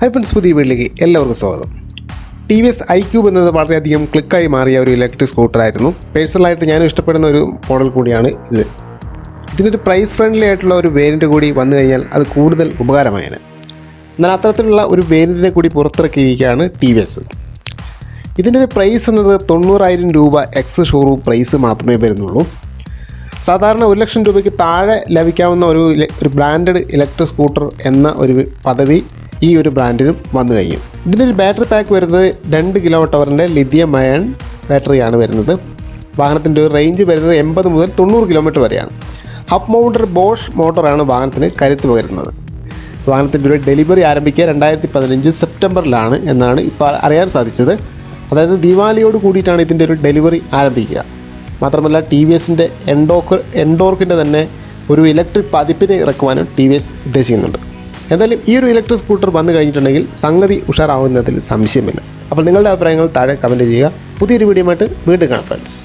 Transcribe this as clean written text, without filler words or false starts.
Hi friends, പുതിയ വീട്ടിലേക്ക് എല്ലാവർക്കും സ്വാഗതം. ടി വി എസ് ഐക്യൂബ് എന്നത് വളരെയധികം ക്ലിക്കായി മാറിയ ഒരു ഇലക്ട്രിക് സ്കൂട്ടറായിരുന്നു. പേഴ്സണലായിട്ട് ഞാനും ഇഷ്ടപ്പെടുന്ന ഒരു മോഡൽ കൂടിയാണ് ഇത്. ഇതിനൊരു പ്രൈസ് ഫ്രണ്ട്ലി ആയിട്ടുള്ള ഒരു വേരിയൻറ്റ് കൂടി വന്നു കഴിഞ്ഞാൽ അത് കൂടുതൽ ഉപകാരമായേനെ. എന്നാൽ അത്തരത്തിലുള്ള ഒരു വേരിയൻറ്റിനെ കൂടി പുറത്തിറക്കിയിരിക്കുകയാണ് ടി വി എസ്. ഇതിൻ്റെ ഒരു പ്രൈസ് എന്നത് 90,000 രൂപ എക്സ് ഷോറൂം പ്രൈസ് മാത്രമേ വരുന്നുള്ളൂ. സാധാരണ 1 ലക്ഷം രൂപയ്ക്ക് താഴെ ലഭിക്കാവുന്ന ഒരു ബ്രാൻഡഡ് ഇലക്ട്രിക് സ്കൂട്ടർ എന്ന ഒരു പദവി ഈ ഒരു ബ്രാൻഡിനും വന്നു കഴിഞ്ഞു. ഇതിൻ്റെ ഒരു ബാറ്ററി പാക്ക് വരുന്നത് 2 kWh ലിഥിയം അയൺ ബാറ്ററിയാണ് വരുന്നത്. വാഹനത്തിൻ്റെ ഒരു റേഞ്ച് വരുന്നത് 80 മുതൽ 90 കിലോമീറ്റർ വരെയാണ്. ഹബ് മൗണ്ടർ ബോഷ് മോട്ടറാണ് വാഹനത്തിന് കരുത്ത് പകരുന്നത്. വാഹനത്തിൻ്റെ ഒരു ഡെലിവറി ആരംഭിക്കുക 2015 സെപ്റ്റംബറിലാണ് എന്നാണ് ഇപ്പോൾ അറിയാൻ സാധിച്ചത്. അതായത് ദീപാവലിയോട് കൂടിയിട്ടാണ് ഇതിൻ്റെ ഒരു ഡെലിവറി ആരംഭിക്കുക. മാത്രമല്ല ടി വി എസിൻ്റെ എൻഡോർക്കിൻ്റെ തന്നെ ഒരു ഇലക്ട്രിക് പതിപ്പിനെ ഇറക്കുവാനും ടി വി എസ് ഉദ്ദേശിക്കുന്നുണ്ട്. എന്തായാലും ഈ ഒരു ഇലക്ട്രിക് സ്കൂട്ടർ വന്നു കഴിഞ്ഞിട്ടുണ്ടെങ്കിൽ സംഗതി ഉഷാറാവുന്നതിൽ സംശയമില്ല. അപ്പോൾ നിങ്ങളുടെ അഭിപ്രായങ്ങൾ താഴെ കമൻറ്റ് ചെയ്യുക. പുതിയൊരു വീഡിയോ ആയിട്ട് വീണ്ടും കാണാം ഫ്രണ്ട്സ്.